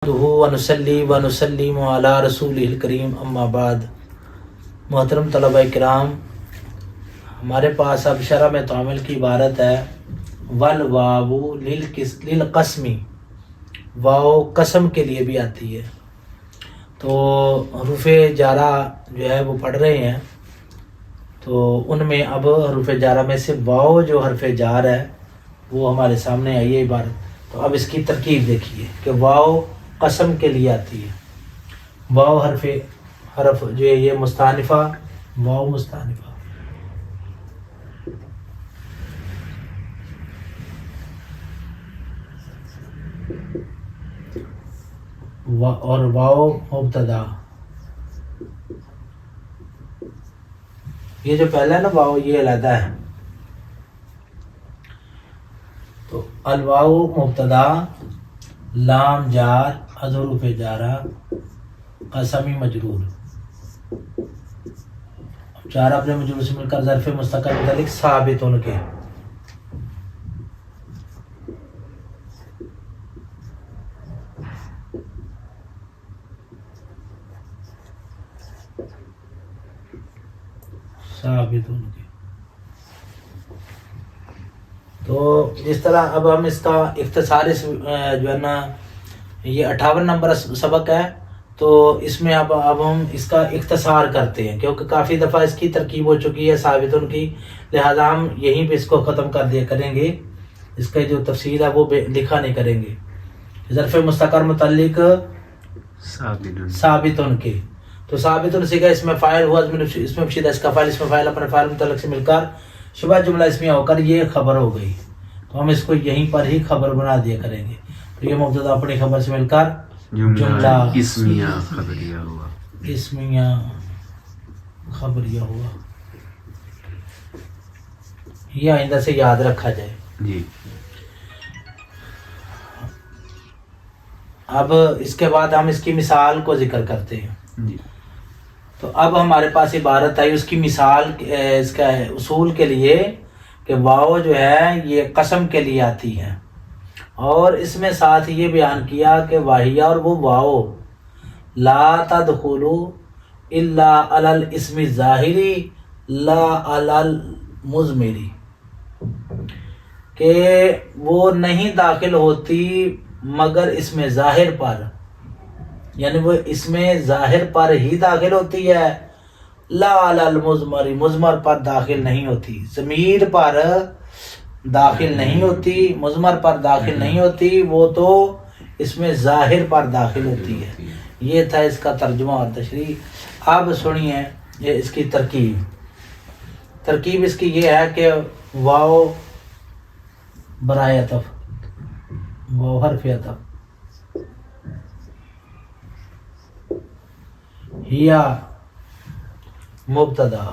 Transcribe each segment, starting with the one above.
ونصلی ونسلم علی رسول الکریم اما بعد۔ محترم طلبہ کرام، ہمارے پاس اب شرح میں تعامل کی عبارت ہے والواو للقسمی، واو قسم کے لیے بھی آتی ہے۔ تو حروف جارہ جو ہے وہ پڑھ رہے ہیں، تو ان میں اب حروف جارہ میں سے واو جو حرف جار ہے وہ ہمارے سامنے آئی ہے عبارت۔ تو اب اس کی ترکیب دیکھیے کہ واو قسم کے لیے آتی ہے۔ واو حرف جو ہے یہ مستانفہ، واو مستانفہ، اور واو مبتدا۔ یہ جو پہلا ہے نا واو، یہ علیحدہ ہے۔ تو الواو مبتدا، لام جار، حروف جارہ، قسمی مجرور، جارہ اپنے مجرور سے مل کر ظرف مستقل متعلق ثابت ان کے۔ ثابت ان کے۔ تو جس طرح اب ہم اس کا اختصار جو ہے نا، یہ 58 نمبر سبق ہے، تو اس میں اب ہم اس کا اختصار کرتے ہیں، کیونکہ کافی دفعہ اس کی ترکیب ہو چکی ہے ثابتن کی، لہذا ہم یہیں پہ اس کو ختم کر دیا کریں گے۔ اس کا جو تفصیل ہے وہ لکھا نہیں کریں گے۔ ظرف مستقر متعلق ثابتن کے، تو ثابتن سے اس میں فاعل ہوا، اس میں شدہ اس کا فاعل، اس میں فاعل اپنے فاعل متعلق سے مل کر شبہ جملہ اسمیہ ہو کر یہ خبر ہو گئی، تو ہم اس کو یہیں پر ہی خبر بنا دیا کریں گے۔ تو یہ مبتدا اپنی خبر سے مل کر جملہ اسمیہ خبریہ ہوا، اسمیہ خبریہ ہوا۔ یہ آئندہ سے یاد رکھا جائے جی۔ اب اس کے بعد ہم اس کی مثال کو ذکر کرتے ہیں۔ جی۔ تو اب ہمارے پاس عبارت آئی اس کی مثال، اس کا اصول کے لیے کہ واو جو ہے یہ قسم کے لیے آتی ہے، اور اس میں ساتھ یہ بیان کیا کہ واہیہ اور وہ واو لا تدخلو الا علی الاسم الظاہری لا علی المضمری، کہ وہ نہیں داخل ہوتی مگر اس میں ظاہر پر، یعنی وہ اس میں ظاہر پر ہی داخل ہوتی ہے، لا علی المضمری، مضمر پر داخل نہیں ہوتی، ضمیر پر داخل نہیں ہوتی، مضمر پر داخل نہیں ہوتی، وہ تو اس میں ظاہر پر داخل ہوتی ہے۔ یہ تھا اس کا ترجمہ اور تشریح۔ اب سنیے یہ اس کی ترکیب اس کی یہ ہے کہ واو برائے عطف، واو حرف عطف، ہیا مبتدا،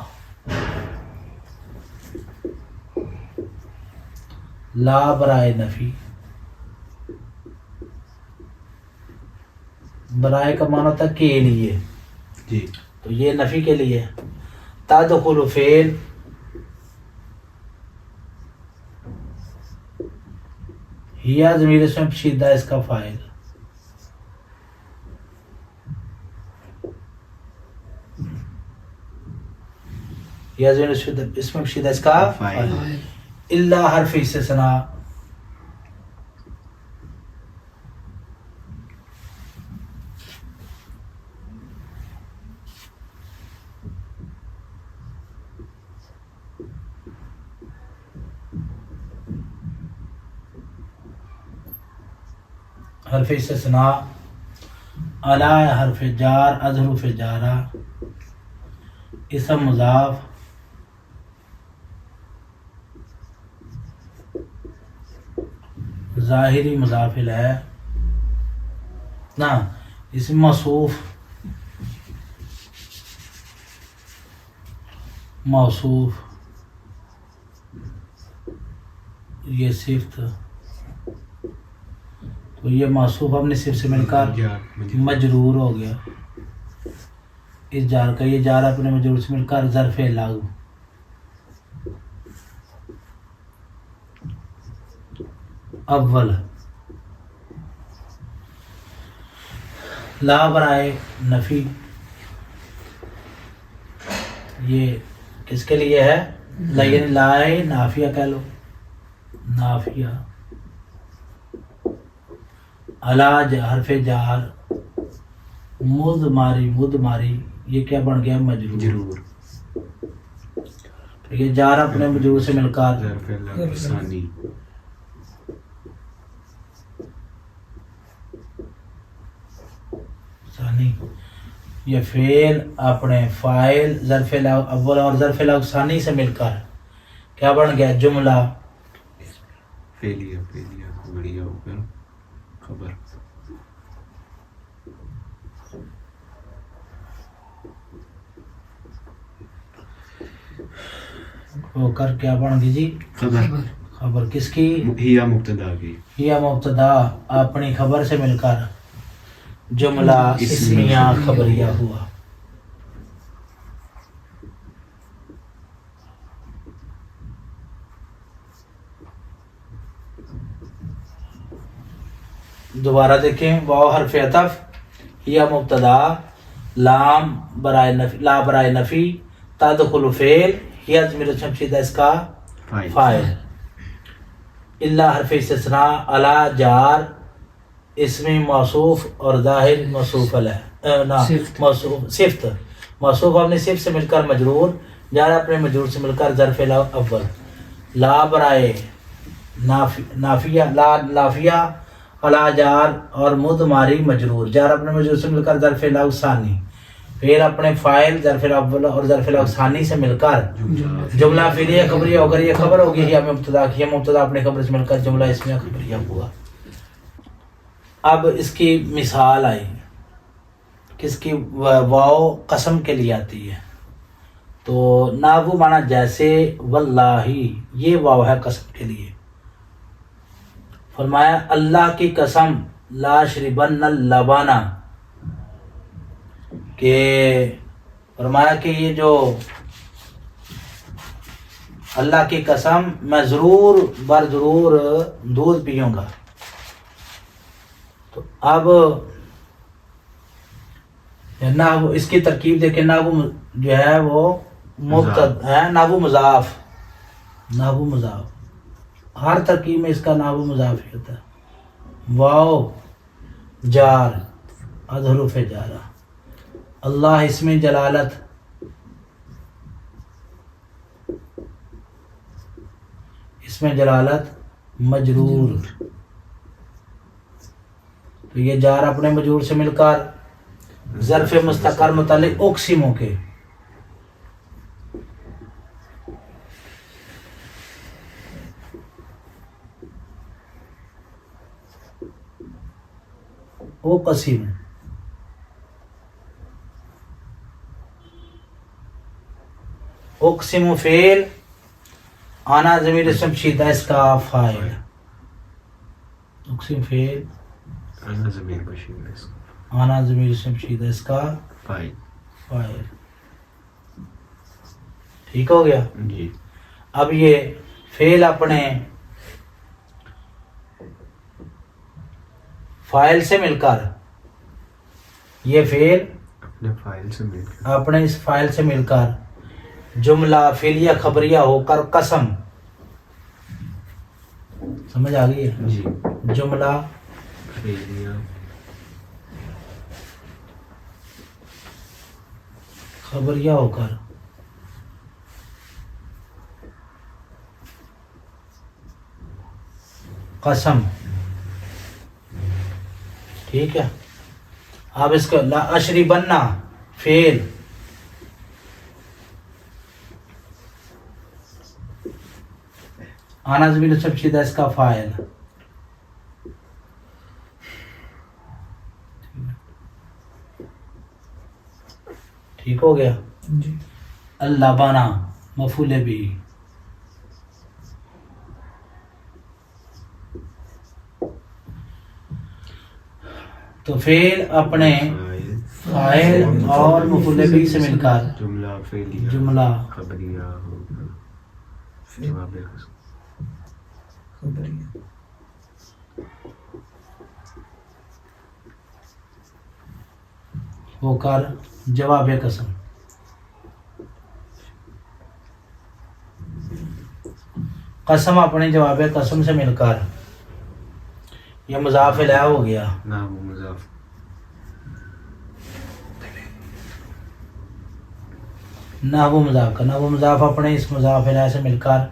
لا برائے نفی، برائے کا معنی ہوتا ہے کے لیے، جی۔ تو یہ نفی کے لیے۔ تدخل فعل، ہیا ضمیر اس میں پوشیدہ اس کا فاعل، یا ضمیر اس میں پوشیدہ اس کا فاعل، الا حرف استثناء، حرف استثناء، علی حرف جار، از حروف جارہ، اسم مضاف، ظاہری مضاف ہے نا، اسم موصوف، یہ صفت، تو یہ موصوف اپنے صفت سے مل کر مجرور ہو گیا، اس جار کا یہ جار اپنے مجرور سے مل کر ظرف لاغو، اول لا برائے نفی، یہ کس کے لیے ہے؟ لیکن لائے نافیہ کہہ لو، نافیہ. الا حرف جار، مد ماری، یہ کیا بن گیا؟ مجرور. ضرور. یہ جار اپنے مجرور سے مل کر ظرف ثانی. ثانی، یہ فعل اپنے فاعل ظرف اول اور ظرف ثانی سے مل کر کیا بن گیا؟ جملہ. فعلیہ بڑھیا ہو کر خبر. ہو کر کیا بن گئی جی؟ خبر. خبر کس کی؟ ہیا مبتدا کی. یہ مبتدا اپنی خبر سے مل کر جملہ اسمیہ خبریہ ہوا. دوبارہ دیکھیں، واو حرف عطف، یا مبتدا، لام برائے نفی، لا برائے نفی، تدخل فعل، یا ضمیر شمشیدہ اس کا فاعل. الا حرف استثناء، الا جار، اسم موصوف اور ظاہر موصوف صفت، موصوف اپنے صفت سے مل کر مجرور، جار اپنے مجرور سے مل کر ظرف اول. لا برائے نافیہ، لا نافیہ، الا جار اور مد ماری مجرور، جار اپنے مجرور سے مل کر ظرف ثانی، پھر اپنے فاعل ظرف اول اور ظرف ثانی سے مل کر جملہ فعلیہ خبریہ ہو کر یہ خبر ہوگی. یا مبتدا کی، یہ مبتدا اپنے خبر سے مل کر جملہ اسمیہ خبریہ ہوا. اب اس کی مثال آئی، کس کی؟ واو قسم کے لیے آتی ہے. تو ناگو مانا جیسے، واللہ یہ واو ہے قسم کے لیے. فرمایا اللہ کی قسم، لا شربن اللبن، کہ فرمایا کہ یہ جو اللہ کی قسم، میں ضرور بر ضرور دودھ پیوں گا. تو اب نحو اس کی ترکیب دیکھیں، نحو جو ہے وہ مبتدا ہے، نحو مضاف، نحو مضاف، ہر ترکیب میں اس کا نحو مضاف ہی ہوتا ہے. واو جار، حروف جارہ. اللہ اسم جلالت، اسم جلالت مجرور. تو یہ جار اپنے مجرور سے مل کر ظرف مستقر متعلق اقسموں کے، اقسم، اقسم فعل، آنا ضمیر اسم شیدہ اس کا فاعل. اقسم فعل، انا ضمیر بشیر اس کا آنا ضمیر اسم شیدہ اس کا فاعل. فاعل. ٹھیک ہو گیا. جی. اب یہ فعل اپنے فاعل سے مل کر، یہ فعل اپنے فائل سے مل کر، اپنے اس فاعل سے مل کر جملہ فعلیہ خبریہ ہو کر قسم، سمجھ آ گئی ہے؟ جی. جملہ فعلیہ خبریہ ہو کر قسم. ٹھیک ہے. اب اس کو لا اشربنا فعل، آنا ضمیر سب شدہ اس کا فاعل. ٹھیک ہو گیا. جی. اللہ بنا مفعول بھی، تو فعل اپنے فاعل اور مفعول بھی سے مل کر جملہ فعلیہ جملہ خبریہ ہو کر جواب قسم. خبریہ. ہو کر جواب قسم. قسم اپنے جواب قسم سے مل کر یہ مضاف الیہ ہو گیا. نعم مضاف. نحو مضاف کا نحو مضاف اپنے اس مضاف الیہ سے مل کر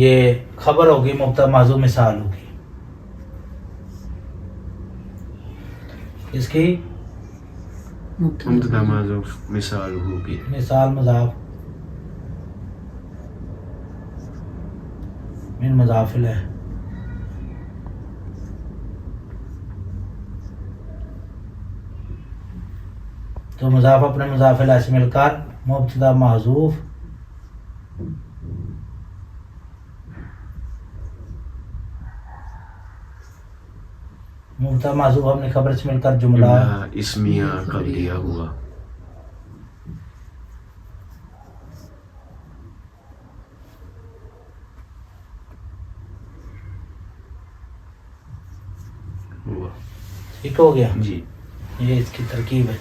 یہ خبر ہوگی مبتدا محذوف مثال ہوگی. اس کی مبتدا محذوف مثال ہوگی. مثال مضاف من مضاف الیہ. تو مضاف اپنے مضاف الیہ سے مل کر مبتدا محذوف مبتدا محذوف اپنی خبر سے مل کر جملہ اسمیہ قبلیہ ہوا. ٹھیک ہو گیا. جی یہ اس کی ترکیب ہے.